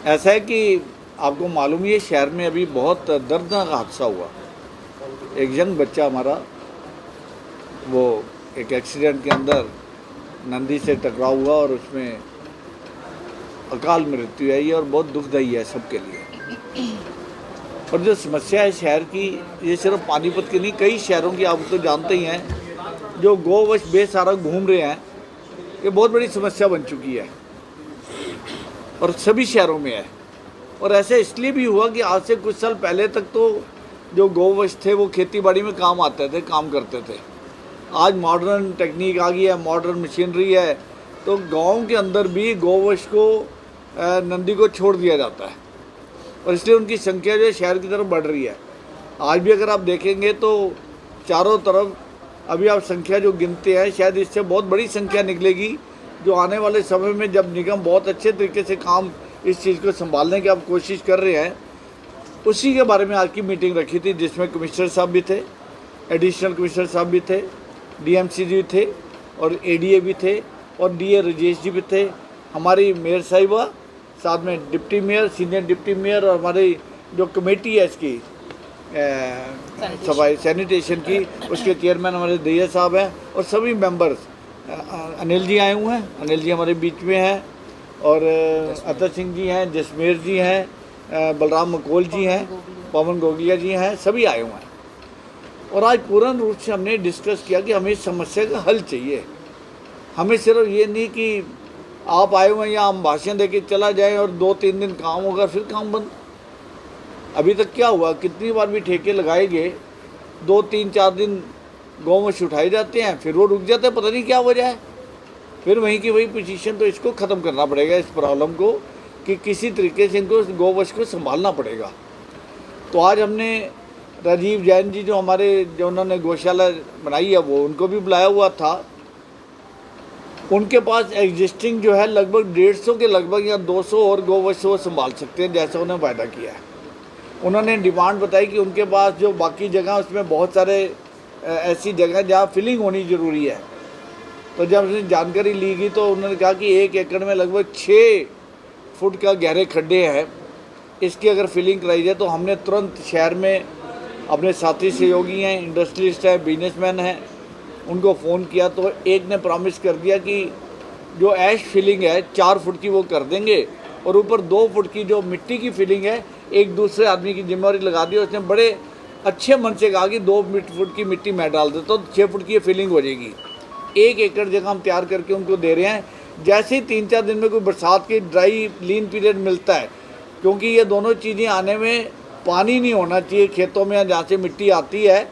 ऐसा है कि आपको मालूम ही है, शहर में अभी बहुत दर्दनाक हादसा हुआ। एक यंग बच्चा हमारा, वो एक एक्सीडेंट के अंदर नंदी से टकराव हुआ और उसमें अकाल मृत्यु आई है और बहुत दुखदायी है सबके लिए। और जो समस्या है शहर की, ये सिर्फ पानीपत की नहीं, कई शहरों की आप तो जानते ही हैं, जो गौवंश बेसहारा घूम रहे हैं, ये बहुत बड़ी समस्या बन चुकी है और सभी शहरों में है। और ऐसे इसलिए भी हुआ कि आज से कुछ साल पहले तक तो जो गौवंश थे वो खेती बाड़ी में काम आते थे, काम करते थे। आज मॉडर्न टेक्निक आ गई है, मॉडर्न मशीनरी है, तो गांव के अंदर भी गौवंश को नंदी को छोड़ दिया जाता है और इसलिए उनकी संख्या जो है शहर की तरफ बढ़ रही है। आज भी अगर आप देखेंगे तो चारों तरफ अभी आप संख्या जो गिनते हैं, शायद इससे बहुत बड़ी संख्या निकलेगी जो आने वाले समय में, जब निगम बहुत अच्छे तरीके से काम इस चीज़ को संभालने की आप कोशिश कर रहे हैं, उसी के बारे में आज की मीटिंग रखी थी, जिसमें कमिश्नर साहब भी थे, एडिशनल कमिश्नर साहब भी थे, डीएमसी जी भी थे और एडीए भी थे और डीए राजेश जी भी थे, हमारी मेयर साहिबा, साथ में deputy mayor, senior deputy mayor और हमारी जो कमेटी है इसकी सफाई सैनिटेशन की, उसके चेयरमैन हमारे दैया साहब हैं और सभी मेंबर्स। अनिल जी आए हुए हैं, अनिल जी हमारे बीच में हैं और अतर सिंह जी हैं, जसमेर जी हैं, बलराम मकोल जी हैं, पवन गोगिया जी हैं, सभी आए हुए हैं। और आज पूर्ण रूप से हमने डिस्कस किया कि हमें इस समस्या का हल चाहिए। हमें सिर्फ ये नहीं कि आप आए हुए हैं या हम भाषण देके चला जाएं और 2-3 दिन काम होगा फिर काम बंद। अभी तक क्या हुआ, कितनी बार भी ठेके लगाए गए, 2-3-4 दिन गौवंश उठाए जाते हैं, फिर वो रुक जाते हैं, पता नहीं क्या वजह है। फिर वहीं की वही पोजीशन। तो इसको ख़त्म करना पड़ेगा, इस प्रॉब्लम को, कि किसी तरीके से इनको गौवंश को संभालना पड़ेगा। तो आज हमने राजीव जैन जी जो हमारे, जो उन्होंने गौशाला बनाई है, वो उनको भी बुलाया हुआ था। उनके पास एग्जिस्टिंग जो है लगभग 150 के लगभग या 200 और गौवंश वो संभाल सकते हैं, जैसा उन्होंने वायदा किया है। उन्होंने डिमांड बताई कि उनके पास जो बाकी जगह, उसमें बहुत सारे ऐसी जगह जहाँ फिलिंग होनी ज़रूरी है। तो जब उसने जानकारी ली गई तो उन्होंने कहा कि 1 एकड़ में लगभग 6 फुट का गहरे खड्डे हैं, इसकी अगर फिलिंग कराई जाए। तो हमने तुरंत शहर में अपने साथी सहयोगी हैं, इंडस्ट्रियलिस्ट हैं, बिजनेसमैन हैं, उनको फ़ोन किया तो एक ने प्रॉमिस कर दिया कि जो ऐश फिलिंग है 4 फुट की वो कर देंगे और ऊपर 2 फुट की जो मिट्टी की फिलिंग है एक दूसरे आदमी की जिम्मेवारी लगा दी। उसने बड़े अच्छे मन से कहा कि 2 फुट की मिट्टी मैं डाल देता हूँ, तो 6 फुट की फिलिंग हो जाएगी। 1 एकड़ जगह हम तैयार करके उनको दे रहे हैं। जैसे ही 3-4 दिन में कोई बरसात की ड्राई लीन पीरियड मिलता है, क्योंकि ये दोनों चीज़ें आने में पानी नहीं होना चाहिए खेतों में जहाँ से मिट्टी आती है,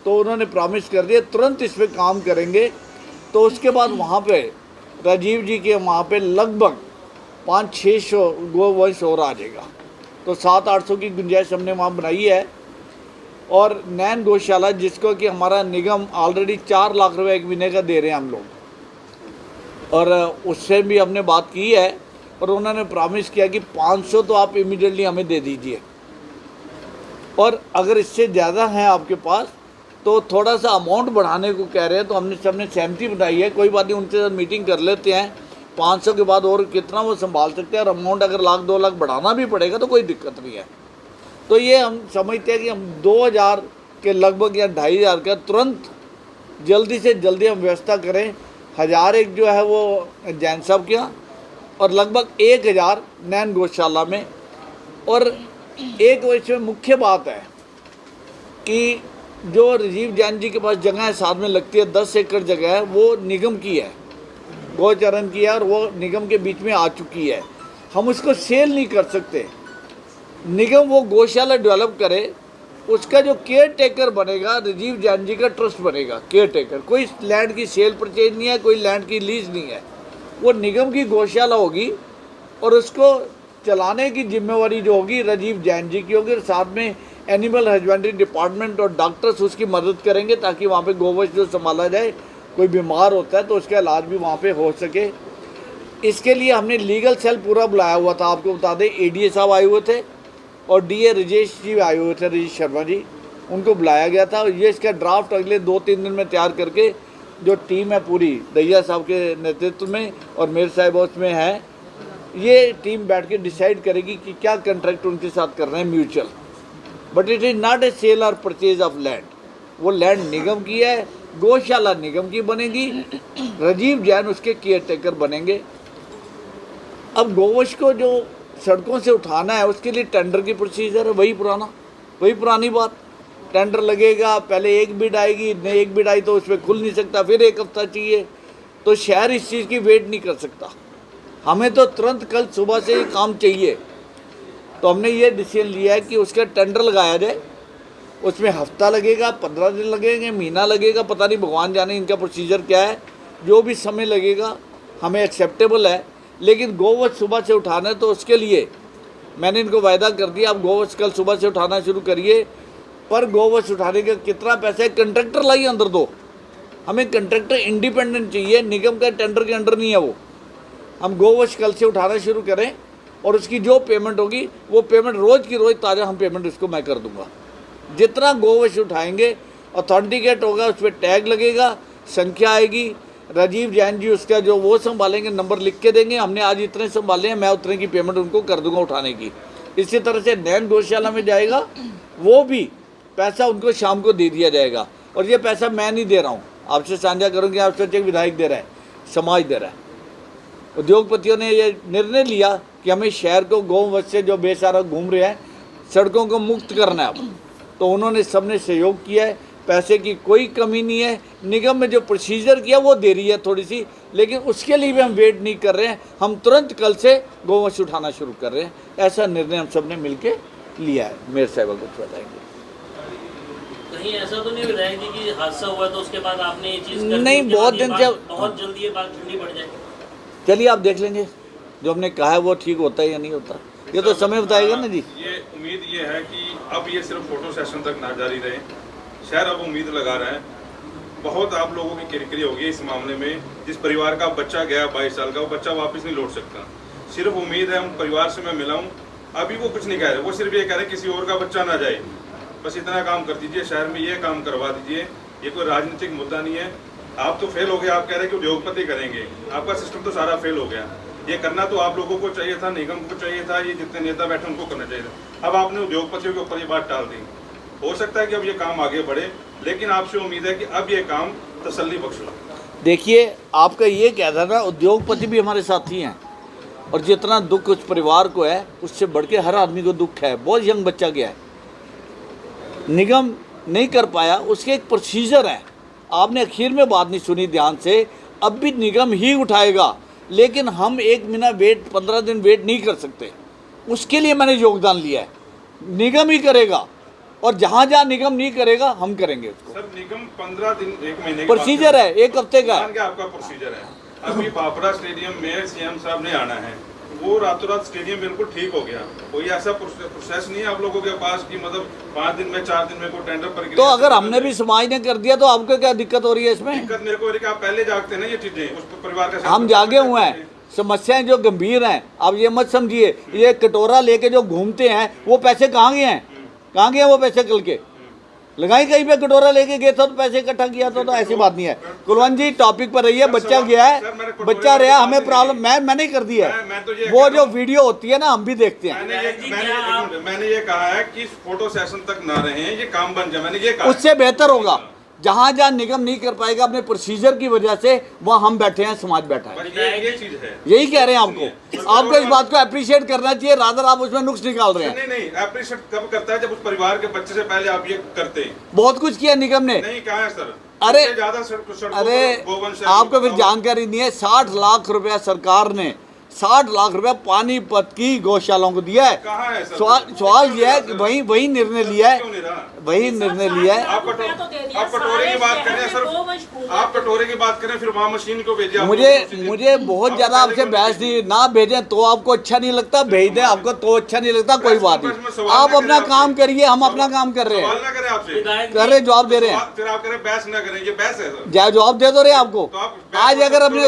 तो उन्होंने प्रॉमिस कर दिया तुरंत इस पर काम करेंगे। तो उसके बाद वहाँ पे राजीव जी के वहाँ पे लगभग 500-600 गौवंश और आ जाएगा। तो 700-800 की गुंजाइश हमने वहाँ बनाई है। और नैन गौशाला, जिसको कि हमारा निगम ऑलरेडी 4 लाख रुपए एक महीने का दे रहे हैं हम लोग, और उससे भी हमने बात की है और उन्होंने प्रॉमिस किया कि 500 तो आप इमीडिएटली हमें दे दीजिए, और अगर इससे ज़्यादा हैं आपके पास तो थोड़ा सा अमाउंट बढ़ाने को कह रहे हैं। तो हमने सबने सहमति बनाई है, कोई बात नहीं, उनके साथ मीटिंग कर लेते हैं। 500 के बाद और कितना वो संभाल सकते हैं, और अमाउंट अगर 1-2 लाख बढ़ाना भी पड़ेगा तो कोई दिक्कत नहीं है। तो ये हम समझते हैं कि हम 2000 के लगभग या 2500 का तुरंत जल्दी से जल्दी हम व्यवस्था करें। 1000 एक जो है वो जैन साहब के यहाँ और लगभग 1000 नैन गौशाला में। और एक इसमें मुख्य बात है कि जो राजीव जैन जी के पास जगह है साथ में लगती है, 10 एकड़ जगह है, वो निगम की है, गौचरण की है, और वो निगम के बीच में आ चुकी है। हम उसको सेल नहीं कर सकते। निगम वो गौशाला डेवलप करे, उसका जो केयर टेकर बनेगा राजीव जैन जी का ट्रस्ट बनेगा, केयर टेकर। कोई लैंड की सेल परचेज नहीं है, कोई लैंड की लीज नहीं है, वो निगम की गौशाला होगी और उसको चलाने की जिम्मेवारी जो होगी राजीव जैन जी की होगी। और साथ में एनिमल हस्बेंड्री डिपार्टमेंट और डॉक्टर्स उसकी मदद करेंगे, ताकि वहाँ पे गोवंश जो संभाला जाए, कोई बीमार होता है तो उसका इलाज भी वहाँ पे हो सके। इसके लिए हमने लीगल सेल पूरा बुलाया हुआ था। आपको बता दें, एडीए साहब आए हुए थे और डीए राजेश जी आए हुए थे, राजेश शर्मा जी, उनको बुलाया गया था। ये इसका ड्राफ्ट अगले 2-3 दिन में तैयार करके जो टीम है पूरी दैया साहब के नेतृत्व में और मेयर साहिब उसमें है, ये टीम बैठ के डिसाइड करेगी कि क्या कॉन्ट्रैक्ट उनके साथ कर रहे हैं mutual, but it is not a sale और परचेज ऑफ लैंड। वो लैंड निगम की है, गौशाला निगम की बनेगी, राजीव जैन उसके केयर टेकर बनेंगे। अब गौवंश को जो सड़कों से उठाना है उसके लिए टेंडर की प्रोसीजर है, वही पुरानी बात। टेंडर लगेगा, पहले एक बिड आएगी, नहीं एक बिड आई तो उसमें खुल नहीं सकता, फिर एक हफ्ता चाहिए। तो शहर इस चीज़ की वेट नहीं कर सकता, हमें तो तुरंत कल सुबह से ही काम चाहिए। तो हमने ये डिसीजन लिया है कि उसका टेंडर लगाया जाए, उसमें हफ्ता लगेगा, 15 दिन लगेंगे, महीना लगेगा, पता नहीं, भगवान जाने इनका प्रोसीजर क्या है। जो भी समय लगेगा हमें एक्सेप्टेबल है, लेकिन गोवंश सुबह से उठाना है तो उसके लिए मैंने इनको वायदा कर दिया, आप गोवंश कल सुबह से उठाना शुरू करिए। पर गोवंश उठाने का कितना पैसा है, कंट्रैक्टर लाइए अंदर दो, हमें कंट्रैक्टर इंडिपेंडेंट चाहिए, निगम का टेंडर के अंडर नहीं है वो। हम गोवंश कल से उठाना शुरू करें और उसकी जो पेमेंट होगी वो पेमेंट रोज़ की रोज़ ताज़ा हम पेमेंट उसको मैं कर दूंगा। जितना गोवंश उठाएंगे ऑथेंटिकेट होगा, उस पर टैग लगेगा, संख्या आएगी, राजीव जैन जी उसका जो वो संभालेंगे, नंबर लिख के देंगे, हमने आज इतने संभाले हैं, मैं उतने की पेमेंट उनको कर दूंगा उठाने की। इसी तरह से नैन गौशाला में जाएगा, वो भी पैसा उनको शाम को दे दिया जाएगा। और ये पैसा मैं नहीं दे रहा हूँ, आपसे साझा करूँगी, आप सोचे विधायक दे रहा है, समाज दे रहा है। उद्योगपतियों ने ये निर्णय लिया कि हमें शहर को गौवंश से जो बेसहारा घूम रहे हैं सड़कों को मुक्त करना है अब, तो उन्होंने सबने सहयोग किया है, पैसे की कोई कमी नहीं है। निगम में जो प्रोसीजर किया वो देरी है थोड़ी सी, लेकिन उसके लिए भी हम वेट नहीं कर रहे हैं, हम तुरंत कल से गोवंश उठाना शुरू कर रहे हैं। ऐसा निर्णय हम सब ने मिल के लिया है। मेयर साहब कुछ बताएंगे। कहीं ऐसा तो नहीं विधायक जी कि हादसा हुआ तो उसके बाद आपने ये चीज़ नहीं, बहुत दिन से, बहुत जल्दी ये बात ठंडी पड़ जाए। चलिए आप देख लेंगे जो हमने कहा है वो ठीक होता है या नहीं होता, ये तो समय बताएगा ना जी। ये उम्मीद ये है कि अब ये सिर्फ फोटो सेशन तक ना जारी रहे, शहर अब उम्मीद लगा रहा है। बहुत आप लोगों की किरकिरी होगी इस मामले में। जिस परिवार का बच्चा गया 22 साल का, वो बच्चा वापस नहीं लौट सकता। सिर्फ उम्मीद है, उन परिवार से मैं मिला हूँ, अभी वो कुछ नहीं कह रहे, वो सिर्फ ये कह रहे किसी और का बच्चा ना जाए, बस इतना काम कर दीजिए, शहर में ये काम करवा दीजिए। ये कोई राजनीतिक मुद्दा नहीं है। आप तो फेल हो गए, आप कह रहे कि उद्योगपति करेंगे, आपका सिस्टम तो सारा फेल हो गया। ये करना तो आप लोगों को चाहिए था, निगम को चाहिए था, ये जितने नेता बैठे उनको करना चाहिए था। अब आपने उद्योगपतियों के ऊपर ये बात टाल दी। हो सकता है कि अब ये काम आगे बढ़े, लेकिन आपसे उम्मीद है कि अब ये काम तसल्ली बख्श हो। देखिए, आपका ये कहना था, उद्योगपति भी हमारे साथी हैं, और जितना दुख उस परिवार को है उससे बढ़ के हर आदमी को दुख है। बहुत यंग बच्चा गया है, निगम नहीं कर पाया, उसके एक प्रोसीजर है। आपने आखिर में बात नहीं सुनी ध्यान से, अब भी निगम ही उठाएगा, लेकिन हम 1 महीना वेट, 15 दिन वेट नहीं कर सकते। उसके लिए मैंने योगदान लिया है, निगम ही करेगा, और जहाँ जहाँ निगम नहीं करेगा हम करेंगे उसको। सर, निगम 15 दिन, 1 महीने प्रोसीजर है, 1 हफ्ते का है। आपका प्रोसीजर है। अभी बापरा स्टेडियम में सीएम साहब ने आना है, वो रातों रात स्टेडियम बिल्कुल ठीक हो गया। कोई ऐसा प्रोसेस नहीं है आप लोगों के पास कि मतलब 5 दिन में, 4 दिन में कोई टेंडर प्रक्रिया। तो अगर हमने भी समाज ने कर दिया तो आपको क्या दिक्कत हो रही है इसमें? दिक्कत मेरे को है कि आप पहले जागते ना ये चीजें, उस परिवार का हम जागे हुए हैं, समस्याएं जो गंभीर हैं। आप ये मत समझिए ये कटोरा लेके जो घूमते हैं वो पैसे कहाँ गए हैं, कहाँ गए वो पैसे? कल के लगाई कहीं पे, कटोरा लेके गए था तो पैसे इकट्ठा किया था, तो ऐसी बात नहीं है। कुलवंत जी टॉपिक पर रहिए, बच्चा गया है, बच्चा रहा, हमें प्रॉब्लम, मैंने कर दिया है। वो जो वीडियो होती है ना हम भी देखते हैं। मैंने ये कहा है कि फोटो सेशन तक ना रहे, ये काम बन जाए, मैंने ये कहा। उससे बेहतर होगा, जहाँ जहाँ निगम नहीं कर पाएगा अपने प्रोसीजर की वजह से, वहाँ हम बैठे हैं, समाज बैठा है। ये चीज है, यही कह रहे हैं आपको इस बात को अप्रिशिएट करना चाहिए, रादर आप उसमें नुक्स निकाल रहे हैं। नहीं, अप्रिशिएट कब करता है? जब उस परिवार के बच्चे से पहले आप ये करते हैं। बहुत कुछ किया निगम ने। नहीं कहा है सर, अरे ज्यादा आपको फिर जानकारी नहीं है, 60 लाख रुपया सरकार ने, 60 लाख रुपया पानीपत की गौशालाओं को दिया है। कहाँ है सर? सवाल यह है कि वही निर्णय लिया है, वही निर्णय लिया है। आप कटोरे की बात करें सर, आप कटोरे की बात करें, फिर वहाँ मशीन को भेजिए। मुझे बहुत ज्यादा आपसे बहस नहीं, ना भेजें तो आपको अच्छा नहीं लगता, भेज दें आपको तो अच्छा नहीं लगता, कोई बात नहीं। आप अपना काम करिए, हम अपना काम कर रहे हैं, कर रहे, जवाब दे रहे हैं। फिर आप करें बहस ना करें, ये बहस है सर। जवाब दे दो रहे आपको। आज अगर अपने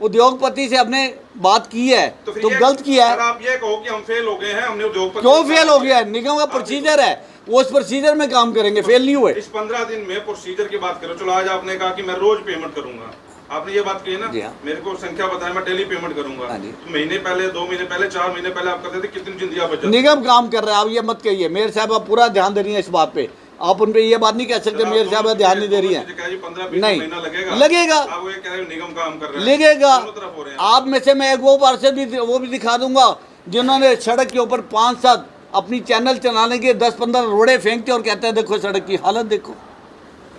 उद्योगपति से अपने बात की है तो गलत किया है। आप ये कहो कि हम फेल हो गए हैं, हमने उद्योगपति। क्यों फेल हो गया है? निगम का प्रोसीजर है, वो उस प्रोसीजर में काम करेंगे, फेल नहीं हुए। इस 15 दिन में प्रोसीजर की बात करो, चलो आज आपने कहा कि मैं रोज पेमेंट करूंगा, आपने ये बात कही ना, जी हाँ। मेरे को संख्या बताए, मैं डेली पेमेंट करूंगा। हाँ जी। तो महीने पहले, 2 महीने पहले, 4 महीने पहले आप करते थे, कितनी जिंदगी बच जाती। निगम काम कर रहा है, आप ये मत कहिए। मेयर साहब आप पूरा ध्यान दे रही है इस बात पे, आप उन पे ये बात नहीं कह सकते मेयर साहब ध्यान नहीं दे रही है। 15-20 नहीं महीना लगेगा, लगेगा, आप ये कह रहे हो निगम काम कर रहा है, लगेगा। दोनों तरफ हो रहे हैं। आप में से मैं एक वो पार्षद भी वो भी दिखा दूंगा जिन्होंने सड़क के ऊपर 5-7 अपनी चैनल चलाने के 10-15 रोड़े फेंकते और कहते हैं देखो सड़क की हालत देखो,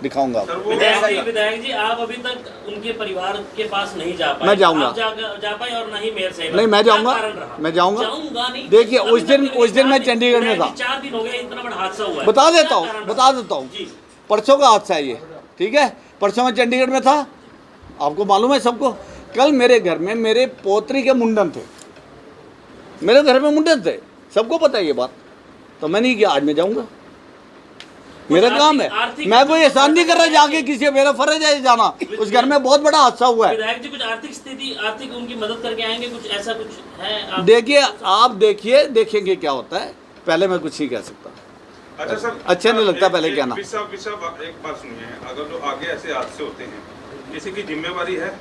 दिखाऊंगा सर वो विधायक जी आप अभी तक उनके परिवार के पास नहीं जा पाए। मैं जाऊंगा। आप जा पाए और नहीं मेयर साहब। नहीं, मैं जाऊंगा, क्या कारण रहा? मैं जाऊंगा। जाऊंगा नहीं। देखिए, अभी उस दिन तक मैं 4 चंडीगढ़ में था। 4 दिन हो गए, इतना बड़ा हादसा हुआ है। बता देता क्या हूँ, कारण बता रहा? देता हूँ। जी। परसों का हादसा है ये, ठीक है। परसों मैं चंडीगढ़ में था, आपको मालूम है सबको। कल मेरे घर में मेरे पोत्री के मुंडन थे, मेरे घर में मुंडन थे, सबको पता है ये बात। तो मैं नहीं किया, आज मैं जाऊंगा, मेरा काम है। मैं कोई एहसान नहीं कर रहा जाके किसी, मेरा फर्ज है जाना। उस घर में बहुत बड़ा हादसा हुआ है। विधायक जी कुछ आर्थिक स्थिति, आर्थिक उनकी मदद करके आएंगे, कुछ ऐसा कुछ है? देखिए, आप देखिए, देखेंगे क्या होता है। पहले मैं कुछ नहीं कह सकता। अच्छा सर, अच्छा नहीं लगता पहले कहना। एक बात सुनिए, अगर जो आगे ऐसे हादसे होते हैं, किसी की जिम्मेवारी है?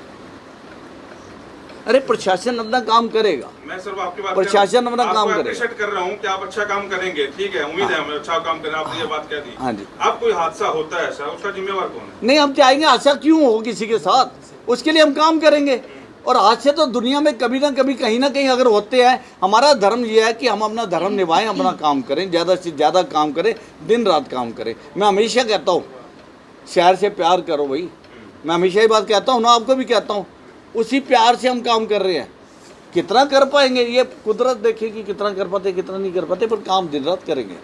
अरे प्रशासन अपना काम करेगा। मैं सर आपकी बात प्रशासन अपना काम करेगा। अप्रिशिएट कर रहा हूँ कि आप अच्छा काम करेंगे, ठीक है, उम्मीद है हमें अच्छा काम करें, आपने ये बात कह दी। हाँ जी। अब कोई हादसा होता है ऐसा, उसका जिम्मेवार कौन है? नहीं, हम चाहेंगे हादसा क्यों हो किसी के साथ, उसके लिए हम काम करेंगे। और हादसे तो दुनिया में कभी ना कभी कहीं ना कहीं अगर होते हैं। हमारा धर्म ये है कि हम अपना धर्म निभाएं, अपना काम करें, ज़्यादा से ज़्यादा काम करें, दिन रात काम करें। मैं हमेशा कहता हूँ शहर से प्यार करो भाई, मैं हमेशा ही बात कहता हूँ ना, आपको भी कहता हूँ। उसी प्यार से हम काम कर रहे हैं। कितना कर पाएंगे ये कुदरत देखेगी, कितना कर पाते कितना नहीं कर पाते, पर काम दिन रात करेंगे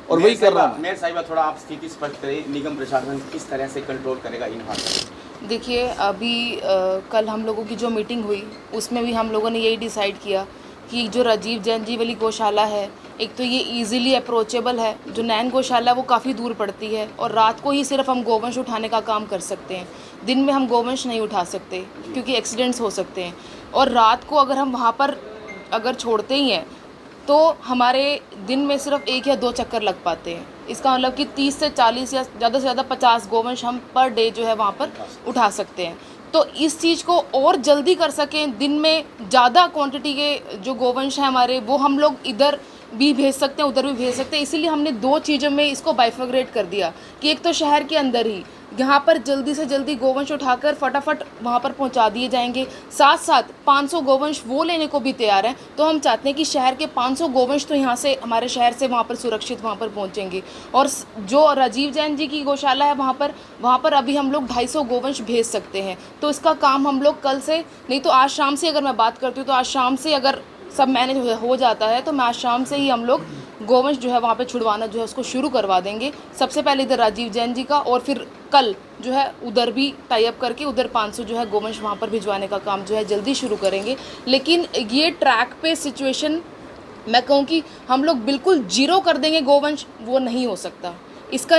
और वही कर रहा है। मेयर साहिबा थोड़ा आप स्थिति स्पष्ट करें, निगम प्रशासन किस तरह से कंट्रोल करेगा इन हादसों? देखिए, अभी कल हम लोगों की जो मीटिंग हुई उसमें भी हम लोगों ने यही डिसाइड किया कि जो राजीव जैन जी वाली गौशाला है, एक तो ये इजीली अप्रोचेबल है। जो नैन गौशाला वो काफ़ी दूर पड़ती है और रात को ही सिर्फ हम गोवंश उठाने का काम कर सकते हैं। दिन में हम गोवंश नहीं उठा सकते क्योंकि एक्सीडेंट्स हो सकते हैं। और रात को अगर हम वहाँ पर अगर छोड़ते ही हैं तो हमारे दिन में सिर्फ 1 या 2 चक्कर लग पाते हैं। इसका मतलब कि 30 से 40 या ज़्यादा से ज़्यादा 50 गोवंश हम पर डे जो है वहाँ पर उठा सकते हैं। तो इस चीज़ को और जल्दी कर सकें, दिन में ज़्यादा क्वांटिटी के जो गोवंश हैं हमारे, वो हम लोग इधर भी भेज सकते हैं, उधर भी भेज सकते हैं। इसीलिए हमने 2 चीज़ों में इसको बाइफर्ग्रेट कर दिया कि एक तो शहर के अंदर ही यहाँ पर जल्दी से जल्दी गोवंश उठाकर फटाफट वहाँ पर पहुँचा दिए जाएंगे। साथ साथ 500 गोवंश वो लेने को भी तैयार हैं। तो हम चाहते हैं कि शहर के 500 गोवंश तो यहाँ से हमारे शहर से वहाँ पर सुरक्षित वहाँ पर पहुँचेंगे। और जो राजीव जैन जी की गौशाला है वहाँ पर अभी हम लोग 250 गोवंश भेज सकते हैं। तो इसका काम हम लोग कल से, नहीं तो आज शाम से अगर मैं बात करती हूँ तो आज शाम से अगर सब मैनेज हो जाता है तो मैं आज शाम से ही हम लोग गोवंश जो है वहाँ पे छुड़वाना जो है उसको शुरू करवा देंगे। सबसे पहले इधर राजीव जैन जी का और फिर कल जो है उधर भी टाई अप करके उधर 500 जो है गोवंश वहाँ पर भिजवाने का काम जो है जल्दी शुरू करेंगे। लेकिन ये ट्रैक पे सिचुएशन मैं कहूँ कि हम लोग बिल्कुल जीरो कर देंगे गोवंश, वो नहीं हो सकता। इसका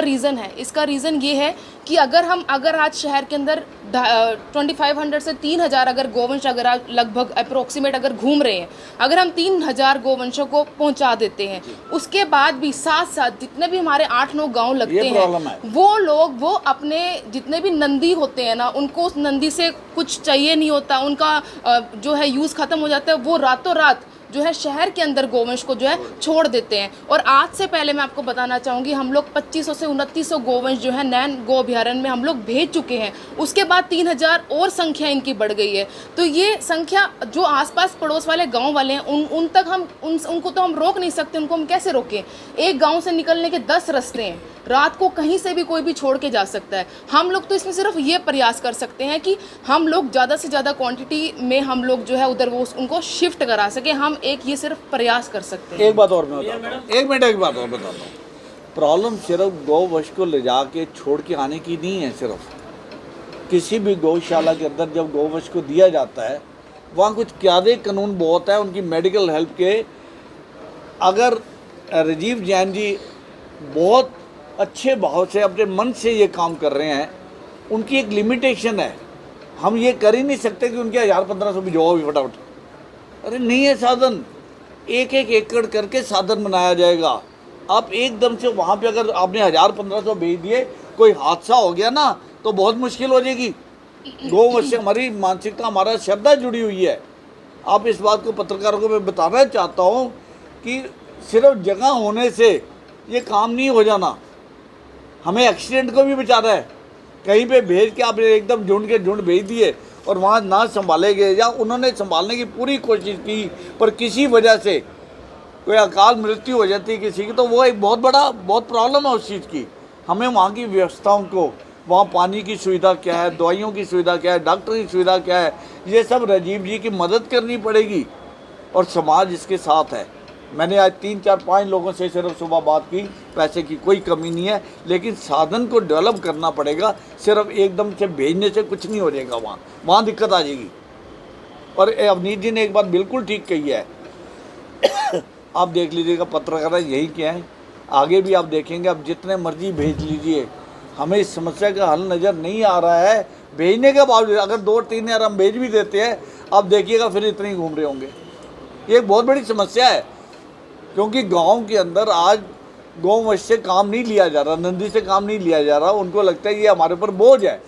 रीज़न ये है कि अगर आज शहर के अंदर 2500 से 3000 अगर गोवंश अगर आज लगभग अप्रोक्सीमेट अगर घूम रहे हैं, अगर हम 3000 गोवंशों को पहुंचा देते हैं, उसके बाद भी साथ साथ जितने भी हमारे 8-9 गांव लगते हैं वो अपने जितने भी नंदी होते हैं ना, उनको उस नंदी से कुछ चाहिए नहीं होता, उनका जो है यूज़ ख़त्म हो जाता है, वो रातों रात जो है शहर के अंदर गोवंश को जो है छोड़ देते हैं। और आज से पहले मैं आपको बताना चाहूँगी, हम लोग 2500 से 2900 गोवंश जो है नैन गो अभ्यारण्य में हम लोग भेज चुके हैं। उसके बाद 3000 और संख्या इनकी बढ़ गई है। तो ये संख्या जो आसपास पड़ोस वाले गांव वाले हैं उन तक हम उनको तो हम रोक नहीं सकते। उनको हम कैसे रोकें? एक गाँव से निकलने के 10 रास्ते हैं, रात को कहीं से भी कोई भी छोड़ के जा सकता है। हम लोग तो इसमें सिर्फ ये प्रयास कर सकते हैं कि हम लोग ज़्यादा से ज़्यादा क्वांटिटी में हम लोग जो है उधर वो उनको शिफ्ट करा सके। हम एक ये सिर्फ प्रयास कर सकते हैं। एक बात और मैं बताता हूँ, एक बात और बताता हूँ। प्रॉब्लम सिर्फ गौवंश को ले जाके छोड़ के आने की नहीं है। सिर्फ किसी भी गौशाला के अंदर जब गौवंश को दिया जाता है, वहाँ कुछ क्यादे कानून बहुत है उनकी मेडिकल हेल्प के। अगर राजीव जैन जी बहुत अच्छे भाव से अपने मन से ये काम कर रहे हैं, उनकी एक लिमिटेशन है। हम ये कर ही नहीं सकते कि उनके 1000-1500 भिजवाओ भी फटाफट। अरे नहीं है साधन, एक एकड़ करके साधन बनाया जाएगा। आप एकदम से वहाँ पे अगर आपने 1000-1500 भेज दिए, कोई हादसा हो गया ना तो बहुत मुश्किल हो जाएगी। गौवंश से हमारी मानसिकता, हमारा श्रद्धा जुड़ी हुई है। आप इस बात को पत्रकारों को मैं बताना चाहता हूँ कि सिर्फ जगह होने से ये काम नहीं हो जाना, हमें एक्सीडेंट को भी बचाना है। कहीं पे भेज के आपने एकदम झुंड के झुंड भेज दिए और वहाँ ना संभाले गए, या उन्होंने संभालने की पूरी कोशिश की पर किसी वजह से कोई अकाल मृत्यु हो जाती है किसी की, तो वो एक बहुत प्रॉब्लम है उस चीज़ की। हमें वहाँ की व्यवस्थाओं को, वहाँ पानी की सुविधा क्या है, दवाइयों की सुविधा क्या है, डॉक्टर की सुविधा क्या है, ये सब राजीव जी की मदद करनी पड़ेगी और समाज इसके साथ है। मैंने आज 3-4-5 लोगों से सिर्फ सुबह बात की, पैसे की कोई कमी नहीं है, लेकिन साधन को डेवलप करना पड़ेगा। सिर्फ एकदम से भेजने से कुछ नहीं हो जाएगा, वहाँ दिक्कत आ जाएगी। और अवनीत जी ने एक बात बिल्कुल ठीक कही है आप देख लीजिएगा, पत्रकार यही क्या है, आगे भी आप देखेंगे, आप जितने मर्जी भेज लीजिए, हमें इस समस्या का हल नज़र नहीं आ रहा है। भेजने के बावजूद अगर 2-3 हज़ार हम भेज भी देते हैं, आप देखिएगा फिर इतने ही घूम रहे होंगे। ये एक बहुत बड़ी समस्या है, क्योंकि गांव के अंदर आज गौवंश से काम नहीं लिया जा रहा, नंदी से काम नहीं लिया जा रहा। उनको लगता है ये हमारे ऊपर बोझ है।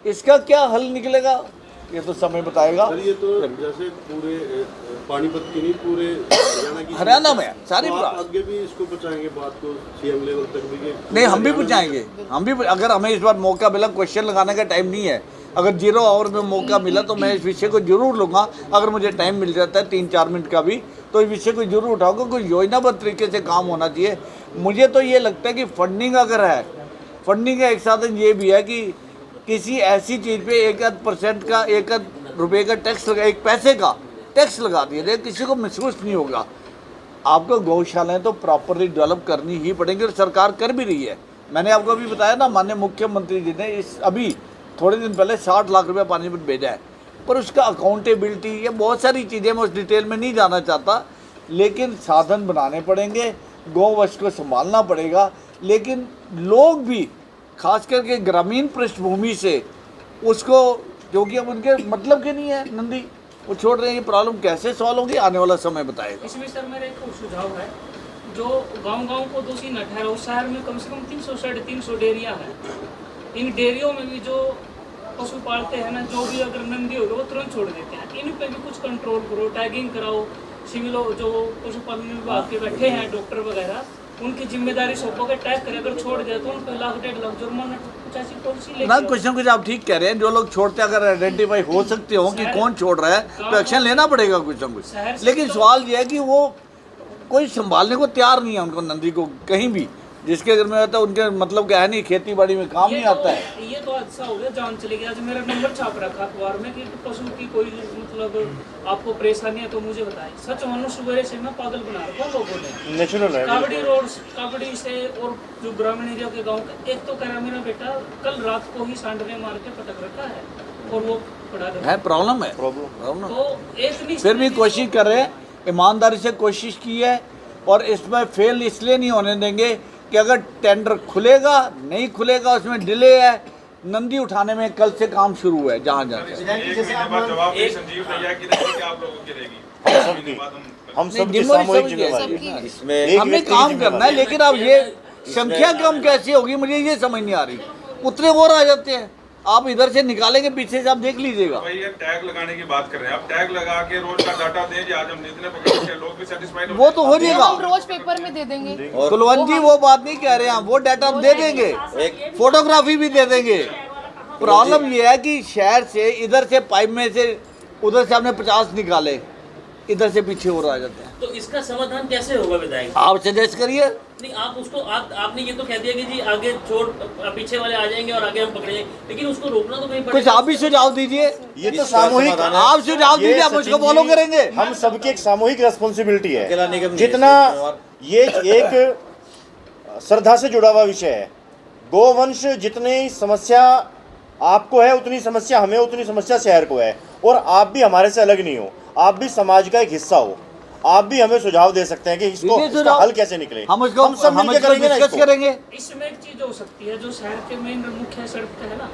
इसका क्या हल निकलेगा ये तो समय बताएगा। सर, ये तो जैसे पूरे पानीपत की नहीं, पूरे हरियाणा में सारी तो आप आगे भी इसको पहुंचाएंगे बात को सीएम लेवल तक भी? नहीं, हम भी पहुंचाएंगे, हम भी। अगर हमें इस बार मौका मिला, क्वेश्चन लगाने का टाइम नहीं है, अगर 0 आवर में मौका मिला तो मैं इस विषय को जरूर लूँगा। अगर मुझे टाइम मिल जाता है 3-4 मिनट का भी, तो इस विषय को जरूर उठाऊंगा। कोई योजनाबद्ध तरीके से काम होना चाहिए। मुझे तो ये लगता है कि फंडिंग अगर है, फंडिंग का एक साधन ये भी है कि किसी ऐसी चीज़ पे 1% का, 1 रुपये का टैक्स लगा, 1 पैसे का टैक्स लगा दिया जाए, किसी को महसूस नहीं होगा। आपको गौशालाएँ तो प्रॉपरली डेवलप करनी ही पड़ेंगी और सरकार कर भी रही है। मैंने आपको अभी बताया ना, माननीय मुख्यमंत्री जी ने इस अभी थोड़े दिन पहले 60 लाख रुपया पानीपत भेजा है, पर उसका अकाउंटेबिलिटी, ये बहुत सारी चीज़ें, मैं उस डिटेल में नहीं जाना चाहता, लेकिन साधन बनाने पड़ेंगे, गौवंश को संभालना पड़ेगा। लेकिन लोग भी खास करके ग्रामीण पृष्ठभूमि से उसको, क्योंकि अब उनके मतलब के नहीं है नंदी, वो छोड़ रहे हैं, ये प्रॉब्लम कैसे सॉल्व होगी आने वाला समय बताएगा। इसमें सर मेरा एक और सुझाव है, जो गांव-गांव को दोषी न ठहराओ, उस शहर में कम से कम 300-350 डेयरियाँ हैं। इन डेयरियों में भी जो पशु पालते हैं ना, जो भी अगर नंदी होगा वो तुरंत छोड़ देते हैं। इन पे भी कुछ कंट्रोल करो, टैगिंग कराओ। सिविल जो पशुपालन विभाग के बैठे हैं डॉक्टर वगैरह, उनकी जिम्मेदारी सौंपो के टैग करें। अगर छोड़ दिया तो उन पर 1,00,000-1.5 लाख जुर्माना कुछ ऐसी पॉलिसी ले ना। कुछ ना कुछ आप ठीक कह रहे हैं, जो लोग छोड़ते हैं अगर आइडेंटिफाई हो सकते हो कि कौन छोड़ रहा है तो एक्शन लेना पड़ेगा कुछ ना कुछ। लेकिन सवाल ये है कि वो कोई संभालने को तैयार नहीं है उनको, नंदी को कहीं भी, जिसके घर में रहता है उनके मतलब क्या है नहीं, खेती बाड़ी में काम नहीं आता है। ये तो अच्छा हो गया, जान चली गई। आज मेरा नंबर छाप रखा अखबार में कि पशु की कोई मतलब आपको परेशानी है तो मुझे बताएं। सच मानो सुबह से मैं पागल बना रखा हूँ लोगों ने। नेचुरल है कावड़ी रोड, कावड़ी से और जो ग्रामीण एरिया के गाँव का, एक तो कह रहा मेरा बेटा कल रात को ही सांडने मार के पटक रखा है और वो पड़ा है। प्रॉब्लम है, तो एक फिर भी कोशिश कर रहे हैं, ईमानदारी से कोशिश की है, और इसमें फेल इसलिए नहीं होने देंगे कि अगर टेंडर खुलेगा नहीं खुलेगा उसमें डिले है। नंदी उठाने में कल से काम शुरू है जहाँ जहाँ हम सब की सामूहिक जिम्मेदारी है इसमें, हमने काम करना है। लेकिन अब ये संख्या कम कैसे होगी मुझे ये समझ नहीं आ रही। उतने और आ जाते हैं, आप इधर से निकालेंगे, पीछे से आप देख लीजिएगा। भाई ये टैग लगाने की बात कर रहे हैं, आप टैग लगा के रोज का डाटा दें, आज हम इतने पकड़े हैं, लोग भी सेटिस्फाइड वो तो हो जाएगा, हम रोज पेपर में दे देंगे। कुलवंत जी वो बात नहीं कह रहे हैं, वो डाटा हम दे देंगे, फोटोग्राफी भी दे देंगे। प्रॉब्लम ये है कि शहर से इधर से पाइप में से उधर से हमने 50 निकाले, इधर से पीछे और आ जाते हैं। तो इसका समाधान कैसे होगा विधायक? आप सजेस्ट करिए। नहीं, आप उसको आपने ये तो कह दिया कि जी आगे छोड़, पीछे वाले आ जाएंगे और आगे हम पकड़ेंगे, लेकिन उसको रोकना तो कहीं कुछ पड़ेगा। आप भी सुझाव दीजिए। ये तो सामूहिक, आप सुझाव दीजिए, हम उसको फॉलो करेंगे। हम सबकी एक सामूहिक रेस्पॉन्सिबिलिटी है। जितना ये एक श्रद्धा से जुड़ा हुआ विषय है। गोवंश जितनी समस्या आपको है उतनी समस्या हमें, उतनी समस्या शहर को है। और आप भी हमारे से अलग नहीं हो, आप भी समाज का एक हिस्सा हो। आप भी हमें सुझाव दे सकते हैं कि इसका हल कैसे निकले। हम सब मिलकर करेंगे, डिस्कस करेंगे। इसमें एक चीज हो सकती है, जो शहर के मेन मुख्य सड़क है ना,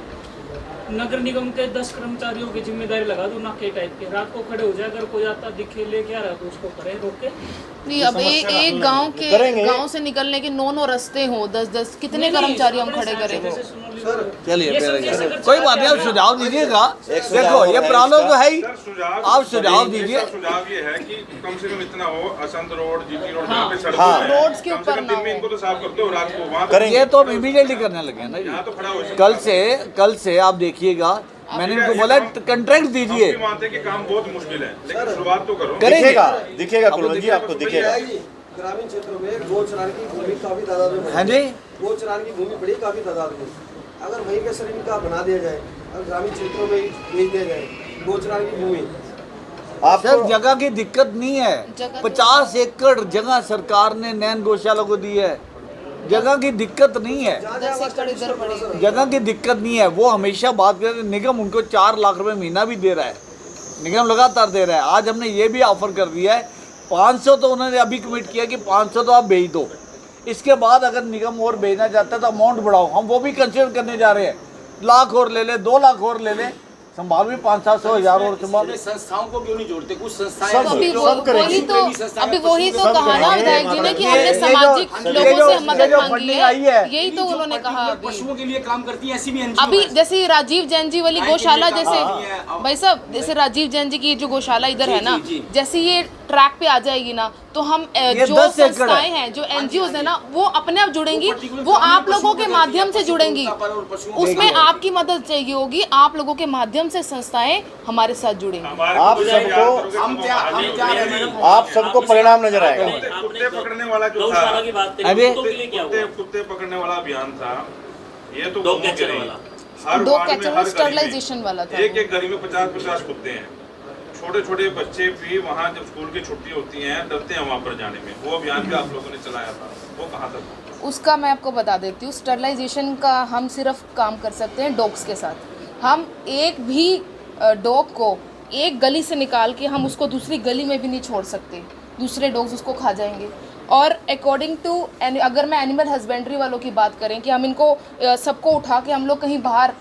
नगर निगम के 10 कर्मचारियों की जिम्मेदारी लगा दो, नाके टाइप के, रात को खड़े हो जाए, अगर कोई आता दिखे लेके आ रहा है तो उसको करे, रोके। नहीं, अब एक गांव के गांव से निकलने के 9 रास्ते हो, 10-10 कितने कर्मचारी हम खड़े करें। जैसे सुनो चलिए ये फिर सब जैसे कोई बात नहीं, आप सुझाव दीजिएगा। देखो ये प्रॉब्लम तो है ही, सर सुझाव आप सुझाव दीजिए। इसका सुझाव ये है कि कम से कम इतना हो, असंत रोड, जीटी रोड, जहाँ पे सड़क हाँ। है, रोड्स के कम से ऊपर कम ना दिन में हो। इनको तो साफ करते हो, रात को वहाँ करेंगे। ये तो हम इमीडिएटली करने लगे हैं ना यहाँ तो जी। खड़ा हो सकता कल से आप देखिएगा, मैंने इनको बोला कंट्रैक्ट हम दीजिए, भी मानते हैं कि काम बहुत मुश्किल है, लेकिन शुरुआत तो करो। करेंगे। दिखेगा कुलवंत जी, आपको दिखेगा। ग्रामीण क्षेत्रों में गो चरान की भूमि काफी तादाद में हाँ जी, गो चरान की भूमि बड़ी काफी तादाद में, अगर वहीं के शरीर का बना दिया जाए और ग्रामीण क्षेत्रों में ही भेज दिया जाए गो चरान की भूमि, आपको सर जगह की दिक्कत नहीं है। जगह 50 एकड़ जगह सरकार ने नैन गौशाला को दी है, जगह की दिक्कत नहीं है, 10 एकड़ इधर पड़े। जगह की दिक्कत नहीं है। वो हमेशा बात कर रहे, निगम उनको 4 लाख रुपए महीना भी दे रहा है, निगम लगातार दे रहा है। आज हमने ये भी ऑफर कर दिया है 500, तो उन्होंने अभी कमिट किया कि 500 तो आप भेज दो। इसके बाद अगर निगम और भेजना चाहता है तो अमाउंट बढ़ाओ, हम वो भी कंसिडर करने जा रहे हैं। लाख और ले ले, 2 लाख और ले ले, संभाल भी 500-700 हज़ार और संभाल। इसमें संस्थाओं को क्यों नहीं जोड़ते? कुछ संस्थाएं सब- अभी सब करेंगे। वही तो अभी वही तो सब कहा ना करेंगे। विधायक जी ने कि ये- हमने ये जो- सामाजिक ये लोगों जो- से ये मदद जो मांगी funding आई है, यही तो उन्होंने कहा अभी। पशुओं के लिए काम करती है ऐसी भी NGO अभी है। जैसे राजीव जैन जी वाली गाय के लिए गौशाला काम जैसे करती है, अब- भाई साहब, जैसे राजीव जैन जी की जो गौशाला इधर जी, है ना, जी, जी। जैसे ये ट्रैक पे आ जाएगी ना, तो हम ये जो 10 एकड़ है। संस्थाएं हैं, जो एनजीओज है ना, वो अपने आप जुड़ेंगी, particular वो काम आप पशुओं लोगों का के करती माध्यम है, से पशुओं जुड़ेंगी। का पर और पशुओं का उसमें करती है। आपकी मदद चाहिए होगी, आप लोगों के माध्यम से संस्थाएं हमारे साथ जुड़ेंगी। हमारे आप को सबको- याद करोगे तो हम क्या रहे हैं? आप सबको परिणाम नजर आएगा। कुत्ते पकड़ने वाला जो था, गौशाला की बात अरे, करें, कुत्तों के लिए क्या हुआ? कुत्ते पकड़ने वाला अभियान था, ये तो डॉग गाँवों के कैचर नहीं। वाला। हर डॉग वार्ड में, कैचर हर में गली में स्टरलाइजेशन वाला था एक एक गली में 50-50 कुत्ते हैं। छोटे छोटे बच्चे भी वहाँ जब स्कूल की छुट्टी होती है डरते हैं वहाँ पर जाने में। वो अभियान भी आप लोगों ने चलाया था, वो कहाँ तक? उसका मैं आपको बता देती हूँ। स्टरलाइजेशन का हम सिर्फ काम कर सकते हैं डॉग्स के साथ। हम एक भी डॉग को एक गली से निकाल के हम उसको दूसरी गली में भी नहीं छोड़ सकते, दूसरे डॉग्स उसको खा जाएंगे। और अकॉर्डिंग टू अगर मैं एनिमल हस्बेंड्री वालों की बात करें कि हम इनको सबको उठा के हम लोग कहीं बाहर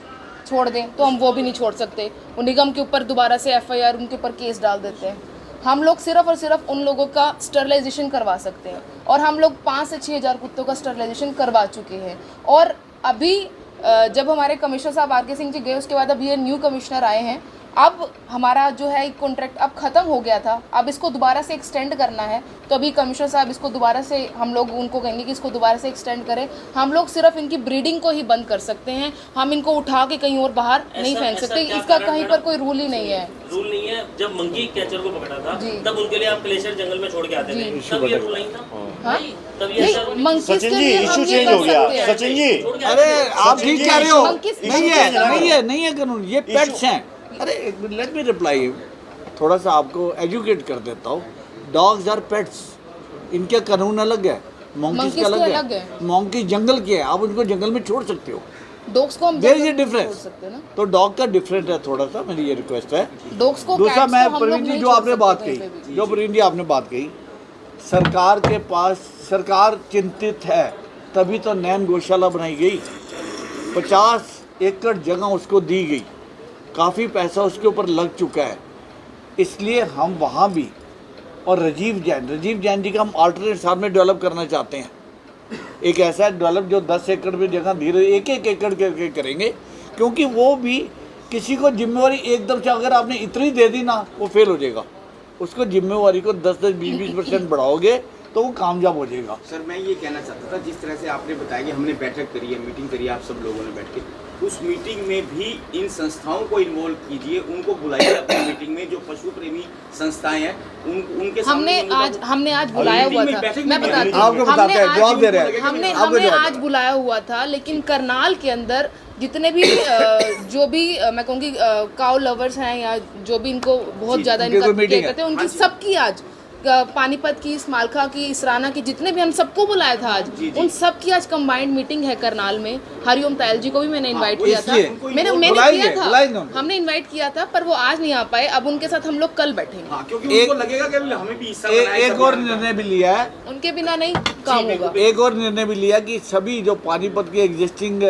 छोड़ दें, तो हम वो भी नहीं छोड़ सकते। वो निगम के ऊपर दोबारा से FIR उनके ऊपर केस डाल देते हैं। हम लोग सिर्फ और सिर्फ उन लोगों का स्टरलाइजेशन करवा सकते हैं, और हम लोग 5 से 6 हज़ार कुत्तों का स्टरलाइजेशन करवा चुके हैं। और अभी जब हमारे कमिश्नर साहब RK सिंह जी गए, उसके बाद अब ये न्यू कमिश्नर आए हैं। अब हमारा जो है कॉन्ट्रैक्ट अब ख़त्म हो गया था, अब इसको दोबारा से एक्सटेंड करना है। तो अभी कमिश्नर साहब इसको दोबारा से, हम लोग उनको कहेंगे कि इसको दोबारा से एक्सटेंड करें। हम लोग सिर्फ इनकी ब्रीडिंग को ही बंद कर सकते हैं, हम इनको उठा के कहीं और बाहर नहीं फेंक ऐसा सकते। क्या इसका कारण कहीं मैडम? पर कोई रूल ही नहीं है। रूल नहीं है। जब मंकी कैचर को पकड़ा था जी। तब उनके लिए आप ग्लेशियर जंगल में छोड़ के आते थे, जी। तब ये रूल नहीं था। हाँ? तब ये ऐसा नहीं, monkeys सचिन के जी, लिए हम इशू ये चेंज कर हो गया। सकते हैं। सचिन जी, छोड़ के अरे आते थे। आप सचिन ठीक जी, कह रहे हो, monkeys- नहीं है, नहीं है कानून, ये पेट्स हैं। अरे लेट मी रिप्लाई, थोड़ा सा आपको एजुकेट कर देता हूँ। डॉग्स आर पेट्स, इनके कानून अलग है, मंकीज Monkeys का अलग के अलग है। है। मंकी जंगल के है, आप उनको जंगल में छोड़ सकते हो। डॉग्स को हम देयर इज जंगल ए में छोड़ डिफरेंस। सकते हैं ना। तो डॉग का डिफरेंट है थोड़ा सा, मेरी ये रिक्वेस्ट है। डॉग्स को, दूसरा cats मैं को हम लोग प्रवीण जी नहीं जो छोड़ आपने सकते बात कहीं कही, पे भी। जो प्रवीण जी आपने बात कही, सरकार के पास, सरकार चिंतित है तभी तो नैन गौशाला बनाई गई। 50 एकड़ जगह उसको दी गई, काफ़ी पैसा उसके ऊपर लग चुका है, इसलिए हम वहाँ भी। और राजीव जैन जी का हम अल्टरनेट साल में डेवलप करना चाहते हैं। एक ऐसा डेवलप जो 10 एकड़ में जगह धीरे एक एकड़ करके करेंगे, क्योंकि वो भी किसी को जिम्मेवारी एकदम से अगर आपने इतनी दे दी ना, वो फेल हो जाएगा। उसको जिम्मेवारी को 10-10, 20-20% बढ़ाओगे तो वो कामयाब हो जाएगा। सर मैं ये कहना चाहता था, जिस तरह से आपने बताया कि हमने बैठक करी है, मीटिंग करी है, आप सब लोगों ने बैठ के, उस मीटिंग में भी इन संस्थाओं को इन्वॉल्व कीजिए, उनको बुलाइए अपनी मीटिंग में। जो पशु प्रेमी संस्थाएं हैं उनके हमने आज बुलाया हुआ था। मैं बताती हूँ, आपको बताते हैं, जवाब दे रहे हैं। हमने आपको जवाब आज बुलाया हुआ था, लेकिन करनाल के अंदर जितने भी जो भी मैं कहूँगी काउ लवर्स हैं, या जो भी इनको बहुत ज़्यादा उनकी इनका कोई मीटिंग कहते हैं, है। उनकी सबकी आज पानीपत की, स्मालखा की, इसराना की, जितने भी हम सबको बुलाया था आज, उन सब की आज कंबाइंड मीटिंग है करनाल में। हरिओम तायल जी को भी मैंने इनवाइट किया था, मैंने किया था, हमने इनवाइट किया था, पर वो आज नहीं आ पाए। अब उनके साथ हम लोग कल बैठेंगे। हाँ, क्योंकि उनको लगेगा कि हमें भी हिस्सा बनाना है। एक और निर्णय भी लिया है, उनके बिना नहीं काम होगा। एक और निर्णय भी लिया कि सभी जो पानीपत की एग्जिस्टिंग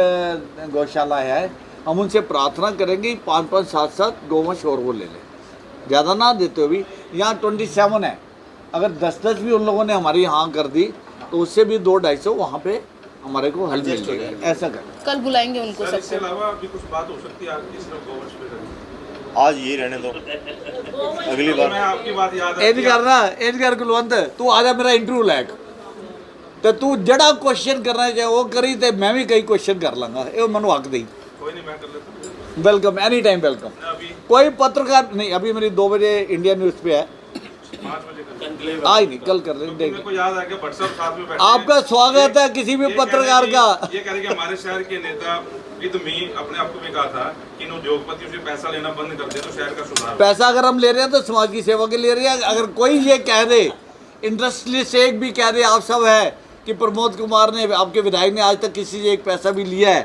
गौशाला है, हम उनसे प्रार्थना करेंगे 5-5, 7-7 गोवंश और वो ले लें, ज़्यादा ना देते हुए भी। यहाँ 27 है, अगर 10-10 भी उन लोगों ने हमारी यहाँ कर दी तो उससे भी 200-250 वहाँ पे हमारे को हल मिल जाएगा, ऐसा कर। कल बुलाएंगे उनको सर इसके सबको। अलावा अभी कुछ बात हो सकती है आपकी सिर्फ गवर्नमेंट पे करनी? आज ये रहने दो, अगली बार मैं आपकी बात याद ਇਹ ਨਹੀਂ ਕਰਨਾ, ਇਹ ਨਹੀਂ ਕਰ ਕੁਲਵੰਤ, ਤੂੰ ਆ ਜਾ ਮੇਰਾ ਇੰਟਰਵਿਊ ਲੈ ਕੇ ਤੇ ਤੂੰ ਜਿਹੜਾ ਕੁਐਸਚਨ ਕਰਨਾ ਚਾਹੇ ਉਹ ਕਰੀ ਤੇ ਮੈਂ ਵੀ ਕਈ ਕੁਐਸਚਨ ਕਰ ਲਾਂਗਾ, ਇਹ ਮੈਨੂੰ ਹੱਕ ਦੇਈ। कोई नहीं, मैं कर लेता हूँ वेलकम, एनी टाइम वेलकम। अभी कोई पत्रकार नहीं, अभी मेरी 2 बजे इंडिया न्यूज़ पे है, 5 बजे कर आज नहीं कल कर लेंगे। मेरे को याद आ गया भट्ट साहब साथ में बैठे आपका हैं। स्वागत है किसी भी ये कह पत्रकार रहे का। कि- ये कह रहे कि हमारे शहर के नेता विद मी अपने आप को भी कहा था कि इन उद्योगपतियों से पैसा लेना बंद कर दे तो शहर का सुधार हो। पैसा अगर हम ले रहे हैं तो समाज की सेवा के ले रहे हैं। अगर कोई ये कह दे, इंडस्ट्रियलिस्ट एक भी कह दे आप सब है कि प्रमोद कुमार ने, आपके विधायक ने आज तक किसी से एक पैसा भी लिया है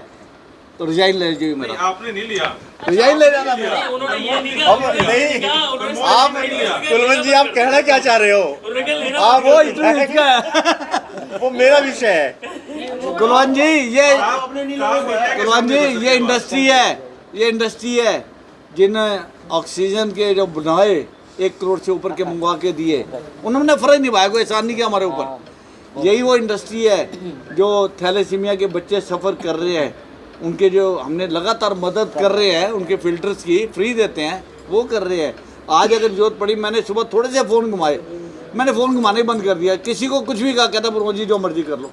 तो रिजाइन ले लीजिए नहीं, मेरा, आपने नहीं लिया। रिजाइन ले जाना मेरा। उन्होंने ये नहीं अब कहा, नहीं, क्या उन्होंने आप कुलवंत जी आप कहना क्या चाह रहे हो? उन्होंने लेना आप वो इंटरव्यू इसका है। वो मेरा विषय है। कुलवंत जी ये आप कुलवंत जी ये इंडस्ट्री है, ये इंडस्ट्री है जिन ऑक्सीजन के जो बनाए 1 करोड़ से ऊपर के मंगवा के दिए, उन्होंने फर्ज निभाया, कोई एहसान नहीं किया हमारे ऊपर। यही वो इंडस्ट्री है जो थैलेसीमिया के बच्चे सफ़र कर रहे हैं, उनके जो हमने लगातार मदद कर रहे हैं, उनके फिल्टर्स की फ्री देते हैं, वो कर रहे हैं। आज अगर जरूरत पड़ी, मैंने सुबह थोड़े से फ़ोन घुमाए, मैंने फ़ोन घुमाने बंद कर दिया, किसी को कुछ भी कहा, कहता प्रमोद जी जो मर्जी कर लो,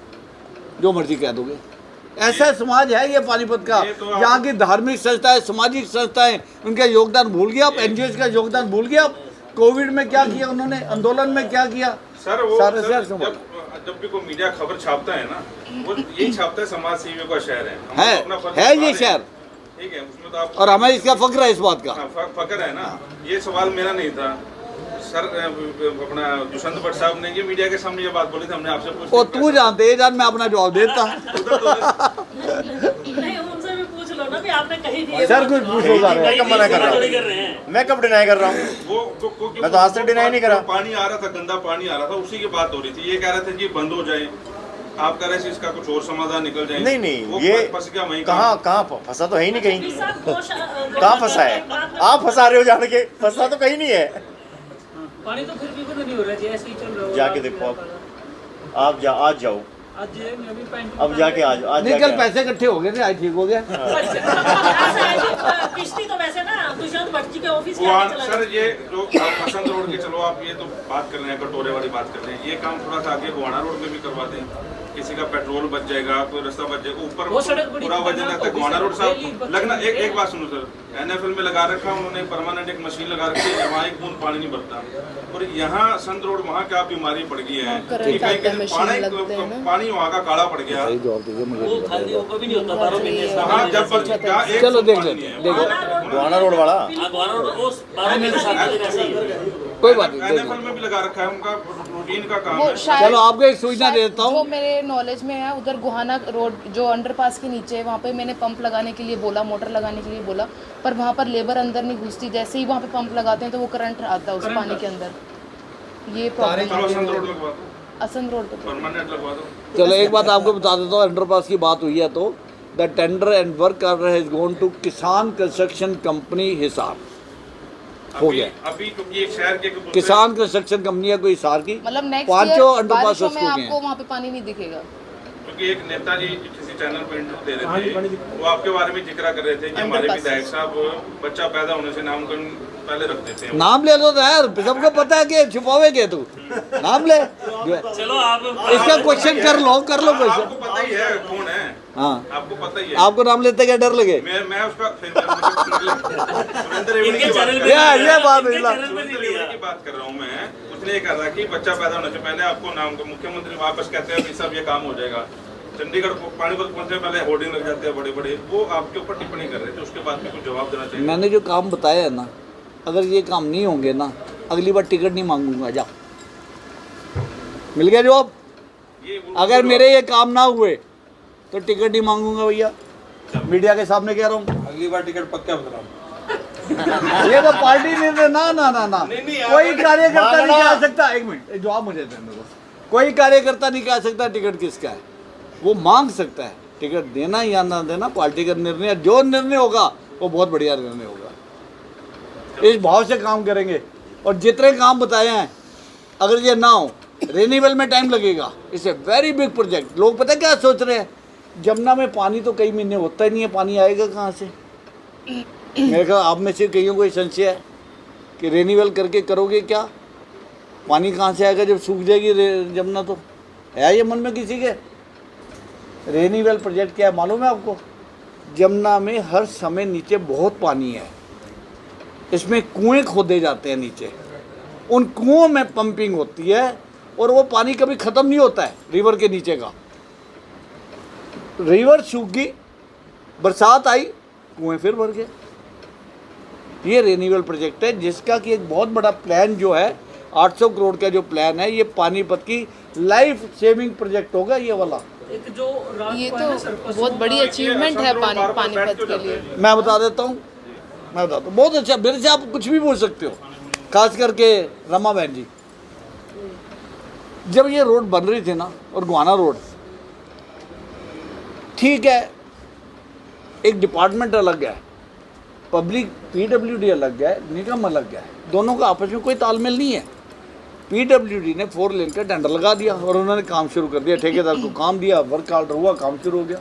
जो मर्जी कह दोगे। ऐसा समाज है ये पानीपत का, ये तो आप- यहाँ की धार्मिक संस्थाएं, सामाजिक संस्थाएं, उनका योगदान भूल गया आप, एनजीओ का योगदान भूल गया आप। कोविड में क्या किया उन्होंने, आंदोलन में क्या किया, सर वो सारे सर, शहर संभाल। जब भी कोई मीडिया खबर छापता है ना, वो यही छापता है समाज सेवियों का शहर है। हम है, तो अपना फर्ज है निभा ये रहे शहर। हैं। ठीक है, उसमें तो आप और हमें इसका फक्र है इस बात का। हाँ, फकर है ना। ये सवाल मेरा नहीं था सर, अपना दुष्यंत भट्ट साहब ने ये मीडिया के सामने ये बात बोली थी, हमने आपसे पूछा। वो तू जानते है जान, मैं अपना जवाब देता। नहीं, उनसे भी पूछ लो ना कि आपने कही थी ये सर बात। कुछ पूछो जा रहे मैं कब मना कर रहा थोड़ी कर हूँ? रहे हैं। मैं कब डिनाई कर रहा हूँ? वो मैं तो आज तक deny नहीं करा। पानी आ रहा था, गंदा पानी आ रहा था, उसी की बात हो रही थी। ये कह रहे थे कि बंद हो जाए, आप कह रहे थे इसका कुछ और समाधान निकल जाए। नहीं नहीं, वो ये फंस गया वहीं। कहाँ फंसा तो है ही नहीं कहीं। कहाँ कहाँ फंसा है? आप फंसा रहे हो जान के, फंसा तो कहीं नहीं है। पानी तो फिर भी बंद नहीं हो रहा जी, ऐसे ही चल रहा है। जाके देखो आप आज जाओ, आज ये मैं अभी पैंट अब जाके आज नहीं, कल जाके पैसे इकट्ठे हो गए थे, आज ठीक हो गया। ऐसा है कि किश्ती तो वैसे ना दुष्यंत भट्ट जी के ऑफिस के आगे चला सर ये जो बसंत रोड के, चलो आप ये तो बात कर रहे हैं, कटोरे वाली बात कर रहे हैं, ये काम थोड़ा सा आगे गोवाना रोड में भी करवा दें। किसी का पेट्रोल बच जाएगा, कोई रास्ता बच जाएगा, ऊपर वो सड़क बड़ी पूरा वजन खतरनाक लगता है। होगी गोवाना सर, रोड डेली साहब बच्चे लगना, एक हैं। बात सुनो सर, NFL में लगा रखा उन्होंने परमानेंट एक मशीन लगा रखी है, वहाँ एक बूंद पानी नहीं बरता। और यहाँ संत रोड वहाँ क्या बीमारी पड़ गई है करंट कि कहीं आता कहीं मशीन लगते हैं ना। पानी वहाँ का काला पड़ गया। वो खाली वो कभी नहीं होता, 12 महीने से। वहाँ जब क्या एक चलो देख पानी लेते है। हैं, देख लेते हैं। गोवाना रोड वाला हाँ, गोवाना रोड वो 12 महीने से 7 दिन ऐसे ही है। कोई बात नहीं, देख NFL लेते में भी लगा रखा है, उनका रूटीन का काम वो है। शायद चलो आपको एक सूचना शायद देता हूँ। जो मेरे नॉलेज में है, उधर गोहाना रोड जो अंडरपास के नीचे है, वहाँ पे मैंने पंप लगाने के लिए बोला, मोटर लगाने के लिए बोला, पर वहाँ पर लेबर अंदर नहीं घुसती। जैसे ही वहाँ पे पंप लगाते हैं तो वो करंट आता है उस पानी के अंदर। ये प्रॉब्लम चलो संत रोड है लगवा दो, असंद रोड पे। परमानेंट लगवा दो। चलो एक बात आपको बता देता हूँ, अंडरपास की बात हुई है तो the tender and work order has gone to Kisan construction company Hisar, हो अभी- गया। अभी क्योंकि एक शहर के दूसरे- किसान कंस्ट्रक्शन कंपनी है कोई हिसार की, मतलब नेक्स्ट पांचों ईयर अंडरपास बारिशों हो में चुके आपको हैं। वहाँ पे पानी नहीं दिखेगा। क्योंकि एक नेताजी किसी चैनल पर इंटरव्यू दे रहे थे, वो आपके बारे में जिक्र कर रहे थे कि हमारे अंडरपास। विधायक साहब बच्चा पैदा होने से नामकरण पहले रख देते हैं। नाम ले लो तो यार, सबको पता है कि छुपावेगे तू, नाम ले। चलो आप इसका क्वेश्चन कर लो आपको क्वेश्चन। पता ही है कौन है, हाँ, आपको पता ही है। आपको नाम लेते क्या डर लगे? मैं उसका सुरेंद्र रेवड़ी इनके की बात चैनल कर पे रहा हूं। ये बात इनके मिला। चैनल पे नहीं सुरेंद्र लिया। रेवड़ी की बात कर रहा हूँ मैं। उसने ये कहा कि बच्चा पैदा होने से पहले आपको नाम का मुख्यमंत्री वापस कहते हैं कि सब ये काम हो जाएगा। चंडीगढ़ को पानीपत पहुंचने पहले होर्डिंग लग जाते हैं बड़े बड़े, वो आपके ऊपर टिप्पणी कर रहे थे, उसके बाद में कुछ जवाब देना चाहिए। मैंने जो काम बताया है ना, अगर ये काम नहीं होंगे ना, अगली बार टिकट नहीं मांगूंगा। जा, मिल गया जवाब। ये अगर मेरे ये काम ना हुए तो टिकट नहीं मांगूंगा भैया, मीडिया के सामने कह रहा हूँ। अगली बार टिकट पक्का बता रहा हूँ। ये तो पार्टी निर्णय ना ना ना ना, कोई कार्यकर्ता नहीं कह सकता। एक मिनट जवाब मुझे देने दो। कोई कार्यकर्ता नहीं कह सकता टिकट किसका है, वो मांग सकता है। टिकट देना या ना देना पार्टी का निर्णय, जो निर्णय होगा वो बहुत बढ़िया निर्णय होगा। इस भाव से काम करेंगे और जितने काम बताए हैं, अगर ये ना हो रिन्यूअल में टाइम लगेगा। It's a very big project. लोग पता है क्या सोच रहे हैं, जमुना में पानी तो कई महीने होता ही नहीं है, पानी आएगा कहाँ से? मेरे ख्याल आप में से कईयों को संशय है कि रिन्यूअल करके करोगे क्या, पानी कहाँ से आएगा जब सूख जाएगी जमुना? तो है ये मन में किसी के? रिन्यूअल प्रोजेक्ट क्या है मालूम है आपको? जमुना में हर समय नीचे बहुत पानी है, इसमें कुएं खोदे जाते हैं नीचे, उन कुओं में पंपिंग होती है और वो पानी कभी ख़त्म नहीं होता है रिवर के नीचे का। रिवर सूख गई, बरसात आई, कुएं फिर भर गए। ये रिन्यूअल प्रोजेक्ट है जिसका कि एक बहुत बड़ा प्लान जो है 800 करोड़ का जो प्लान है, ये पानीपत की लाइफ सेविंग प्रोजेक्ट होगा ये वाला। एक जो ये तो बहुत बड़ी अचीवमेंट है पानीपत के लिए। मैं बता देता हूँ, बहुत अच्छा। मेरे से आप कुछ भी बोल सकते हो, खास करके रमा बहन जी। जब ये रोड बन रही थी ना, और गुआना रोड, ठीक है, एक डिपार्टमेंट अलग है, पब्लिक पीडब्ल्यूडी अलग है, निगम अलग है, दोनों का आपस में कोई तालमेल नहीं है। पीडब्ल्यूडी ने 4 लेन का टेंडर लगा दिया और उन्होंने काम शुरू कर दिया, ठेकेदार को काम दिया, वर्क ऑर्डर हुआ, काम शुरू हो गया।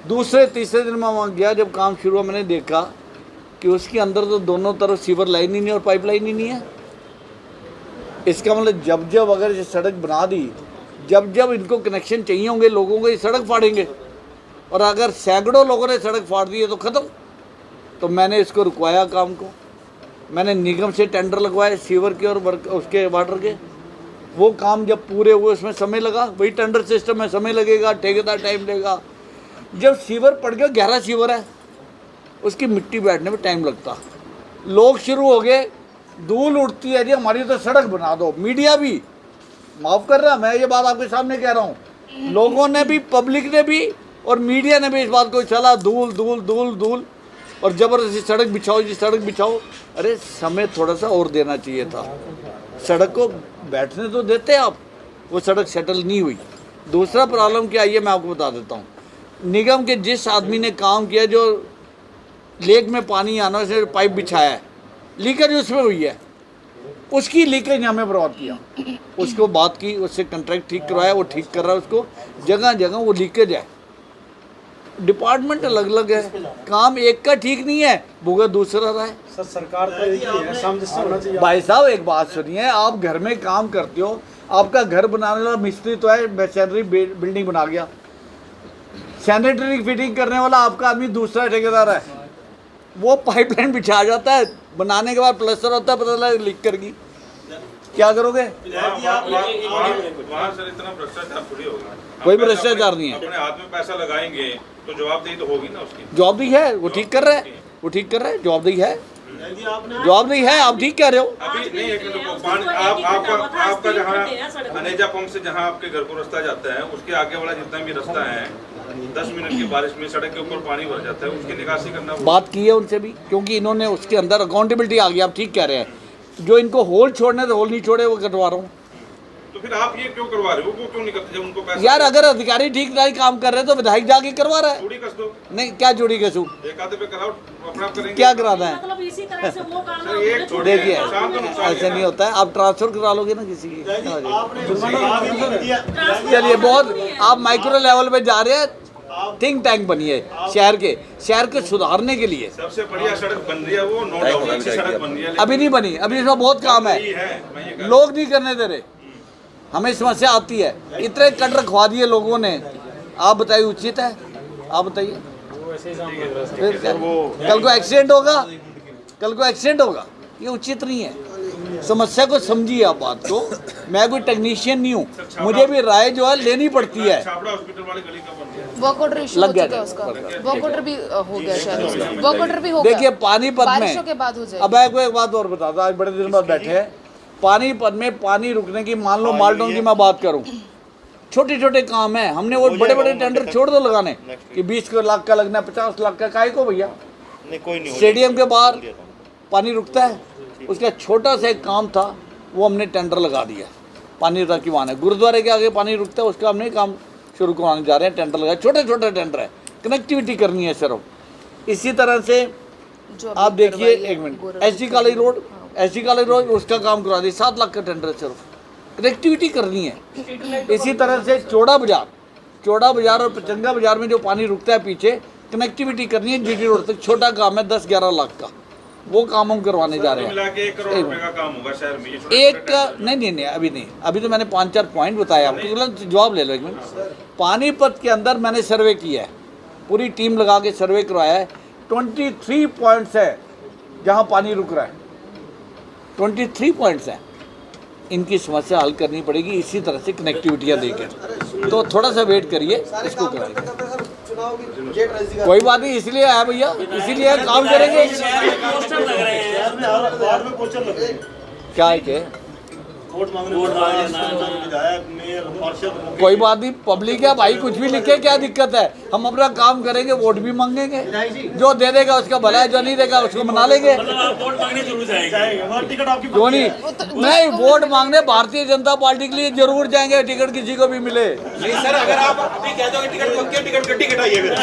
दूसरे तीसरे दिन मैं वहाँ गया, जब काम शुरू हुआ मैंने देखा कि उसके अंदर तो दोनों तरफ सीवर लाइन ही नहीं और पाइप लाइन ही नहीं है। इसका मतलब जब जब अगर ये सड़क बना दी, जब जब इनको कनेक्शन चाहिए होंगे लोगों को, ये सड़क फाड़ेंगे, और अगर सैकड़ों लोगों ने सड़क फाड़ दी है तो ख़त्म। तो मैंने इसको रुकवाया काम को, मैंने निगम से टेंडर लगवाए सीवर के और उसके वाटर के। वो काम जब पूरे हुए उसमें समय लगा, वही टेंडर सिस्टम में समय लगेगा, ठेकेदार टाइम लेगा। जब सीवर पड़ गया, गहरा सीवर है, उसकी मिट्टी बैठने में टाइम लगता। लोग शुरू हो गए, धूल उड़ती है जी हमारी तो सड़क बना दो। मीडिया भी माफ़ कर रहा, मैं ये बात आपके सामने कह रहा हूँ, लोगों ने भी, पब्लिक ने भी और मीडिया ने भी इस बात को चला, धूल धूल धूल धूल, और ज़बरदस्ती सड़क बिछाओ जी, सड़क बिछाओ। अरे समय थोड़ा सा और देना चाहिए था, सड़क को बैठने तो देते आप। वो सड़क सेटल नहीं हुई। दूसरा प्रॉब्लम क्या है मैं आपको बता देता हूँ। निगम के जिस आदमी ने काम किया, जो लेक में पानी आना, उसने पाइप बिछाया है, लीकेज उसमें हुई है, उसकी लीकेज हमें बर्बाद किया। उसको बात की, उससे कॉन्ट्रैक्ट ठीक करवाया, वो ठीक कर रहा है उसको। जगह जगह वो लीकेज है, डिपार्टमेंट अलग अलग है, काम एक का ठीक नहीं है, भुगत दूसरा रहा है। सर सरकार का एक ही है, सामंजस्य होना चाहिए। भाई साहब एक बात सुनिए, आप घर में काम करते हो, आपका घर बनाने वाला मिस्त्री तो है, मैशनरी बिल्डिंग बना गया, सैनिटरी फिटिंग करने वाला आपका आदमी दूसरा ठेकेदार है, वो पाइपलाइन बिछा जाता है, बनाने के बाद प्लास्टर होता है, पता लगा लीक कर गई, क्या करोगे? वहाँ सर इतना भ्रष्टाचार थोड़ी होगा। कोई भ्रष्टाचार नहीं है। अपने हाथ में पैसा लगाएंगे तो जवाबदेही तो होगी ना उसकी। जवाबदेही है, वो ठीक कर रहा है, वो ठीक कर रहा है, जवाबदेही है, जवाबदेही है, आप ठीक कह रहे हो। अभी नहीं, एक मिनट रुको, पानी आपका जहाँ अनेजा पंप से जहाँ आपके घर को रास्ता जाता है, उसके आगे वाला जितना भी रास्ता है, 10 मिनट की बारिश में सड़क के ऊपर पानी भर जाता है, उसकी निकासी करना। बात की है उनसे भी, क्योंकि इन्होंने उसके अंदर अकाउंटेबिलिटी आ गई। आप ठीक कह रहे हैं, जो इनको होल छोड़ने थे होल नहीं छोड़े, वो कटवा रहा हूँ। तो फिर आप ये क्यों करवा रहे हो? वो क्यों नहीं करते जब उनको पैसा? यार अगर अधिकारी ठीक नहीं काम कर रहे हैं तो विधायक जाके करवा रहा है। जोड़ी कस दो। नहीं, क्या जोड़ी कसू? एक आधे पे कराओ, अपना करेंगे। क्या कराना है? मतलब इसी तरह से वो काम सर एक छोड़ देखिए, ऐसा ऐसे नहीं होता है। आप ट्रांसफर करा लोगे ना किसी की। चलिए, बहुत आप माइक्रो लेवल पे जा रहे हैं। थिंक टैंक बनी है शहर के सुधारने के लिए। सबसे बढ़िया सड़क बन रही है वो, नो डाउट अच्छी सड़क बन रही है। अभी नहीं बनी, अभी इसमें बहुत काम है, लोग नहीं करने दे रहे, हमें समस्या आती है। इतने कट रखवा दिए लोगों ने, आप बताइए उचित है? आप बताइए, कल को एक्सीडेंट होगा, कल को एक्सीडेंट होगा, ये उचित नहीं है। समस्या को समझिए आप बात को। मैं कोई टेक्नीशियन नहीं हूँ, मुझे भी राय जो है लेनी पड़ती है। हॉस्पिटल वाली गली का बन गया, वर्क ऑर्डर इशू हो चुका है उसका, वर्क ऑर्डर भी हो गया शायद, वर्क ऑर्डर भी हो गया। देखिए पानीपत में, बारिशों के बाद हो जाएगा। अब मैं एक बात और बता दूं, आज बड़े दिन बाद बैठे हैं। पानीपत में पानी रुकने की, मान लो मालडोंग की मैं बात करूं, छोटे छोटे काम है, हमने वो बड़े बड़े टेंडर छोड़ दो लगाने कि 20 लाख का लगना है, 50 लाख का, काहे को भैया? स्टेडियम के बाहर पानी रुकता है, उसका छोटा सा एक काम था, वो हमने टेंडर लगा दिया, पानी रखवाना है। गुरुद्वारे के आगे पानी रुकता है, उसका हमने काम शुरू करवाने जा रहे हैं, टेंडर लगाया, छोटे छोटे टेंडर है, कनेक्टिविटी करनी है सिर्फ। इसी तरह से आप देखिए, एक मिनट, एसडी कॉलेज रोड, उसका काम करवा दिया, 7 लाख का टेंडर है सिर्फ। कनेक्टिविटी करनी है। इसी तरह से चौड़ा बाजार और पचंगा बाजार में जो पानी रुकता है पीछे, कनेक्टिविटी करनी है जीटी रोड तक। छोटा काम है 10-11 लाख का, वो काम हम करवाने जा रहे हैं। मिला के 1 करोड़ रुपए का काम होगा शहर में, ये छोटा एक नहीं, अभी नहीं, अभी तो मैंने 5-4 पॉइंट बताया आपको, तुरंत जवाब ले लो एक मिनट। पानीपत के अंदर मैंने सर्वे किया है, पूरी टीम लगा के सर्वे करवाया है। 23 पॉइंट्स है जहाँ पानी रुक रहा है, 23 पॉइंट्स हैं। इनकी समस्या हल करनी पड़ेगी इसी तरह से कनेक्टिविटियाँ देकर, तो थोड़ा सा वेट करिए, इसको कराएंगे। चुनाव की जेट राजनीति का कोई बात नहीं, इसलिए आया भैया, इसीलिए काम करेंगे। शहर में पोस्टर लग रहे हैं, क्या है के वोट मांगने कोई बात नहीं, पब्लिक है भाई, कुछ भी लिखे, क्या दिक्कत है। हम अपना काम करेंगे, वोट भी मांगेंगे, जो दे देगा उसका भला है, जो नहीं देगा उसको मना लेंगे। मतलब आप वोट मांगने जरूर जाएंगे। क्यों नहीं, नहीं वोट मांगने भारतीय जनता पार्टी के लिए जरूर जाएंगे, टिकट किसी को भी मिले। नहीं सर, अगर आप अभी कह दोगे टिकट, टिकट कटाइए फिर।